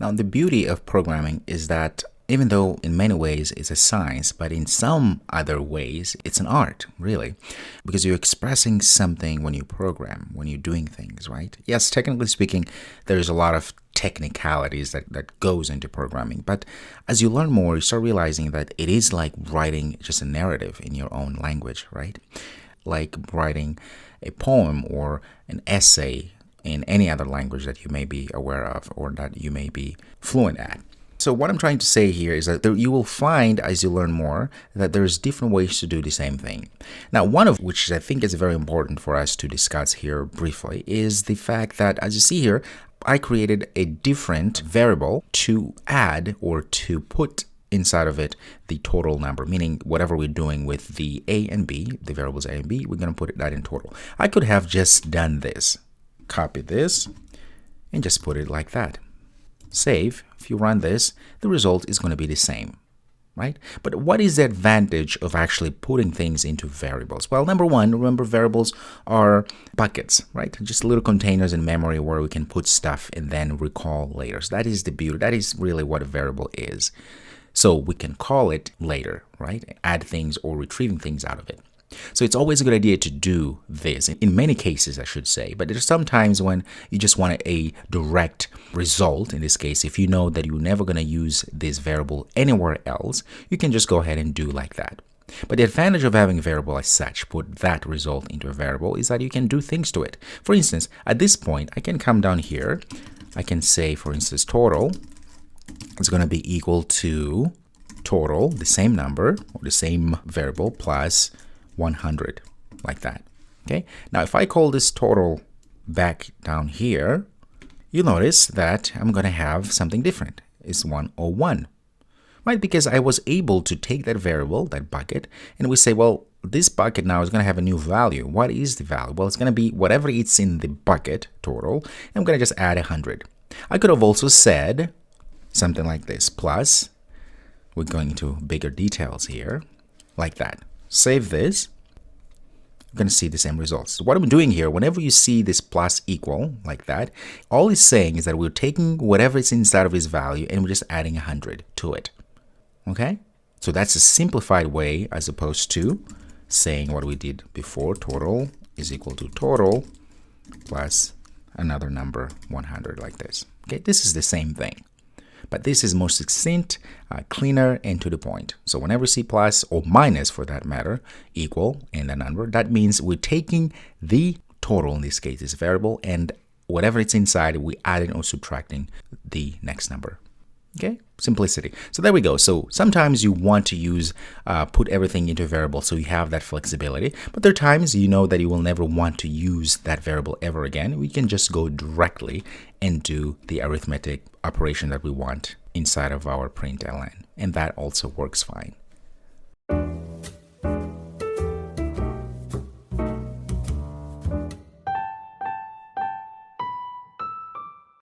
Now, the beauty of programming is that even though in many ways it's a science, but in some other ways it's an art, really, because you're expressing something when you program, when you're doing things, right? Yes, technically speaking, there's a lot of technicalities that goes into programming, but as you learn more, you start realizing that it is like writing just a narrative in your own language, right? Like writing a poem or an essay in any other language that you may be aware of or that you may be fluent at. So what I'm trying to say here is that you will find as you learn more that there's different ways to do the same thing. Now, one of which I think is very important for us to discuss here briefly is the fact that, as you see here, I created a different variable to add or to put inside of it the total number, meaning whatever we're doing with the A and B, the variables A and B, we're going to put that in total. I could have just done this, copy this, and just put it like that. Save. If you run this, the result is going to be the same, right? But what is the advantage of actually putting things into variables? Well, number one, remember variables are buckets, right? Just little containers in memory where we can put stuff and then recall later. So that is the beauty. That is really what a variable is. So we can call it later, right? Add things or retrieving things out of it. So it's always a good idea to do this, in many cases I should say, but there's sometimes when you just want a direct result. In this case, if you know that you're never going to use this variable anywhere else, you can just go ahead and do like that. But the advantage of having a variable as such, put that result into a variable, is that you can do things to it. For instance, at this point, I can come down here, I can say, for instance, total is going to be equal to total, the same number, or the same variable, plus 100, like that. Okay, now if I call this total back down here, you'll notice that I'm going to have something different. It's 101, right? Because I was able to take that variable, that bucket, and we say, well, this bucket now is going to have a new value. What is the value? Well, it's going to be whatever it's in the bucket total. I'm going to just add 100. I could have also said something like this, plus, we're going into bigger details here, like that. Save this, you're going to see the same results. So what I'm doing here, whenever you see this plus equal like that, all it's saying is that we're taking whatever is inside of this value and we're just adding 100 to it. Okay? So that's a simplified way as opposed to saying what we did before. Total is equal to total plus another number, 100, like this. Okay? This is the same thing. But this is more succinct, cleaner, and to the point. So whenever you see plus or minus, for that matter, equal in a number, that means we're taking the total, in this case, this variable, and whatever it's inside, we adding or subtracting the next number. Okay, simplicity. So there we go. So sometimes you want to use, put everything into a variable so you have that flexibility. But there are times you know that you will never want to use that variable ever again. We can just go directly and do the arithmetic operation that we want inside of our println. And that also works fine.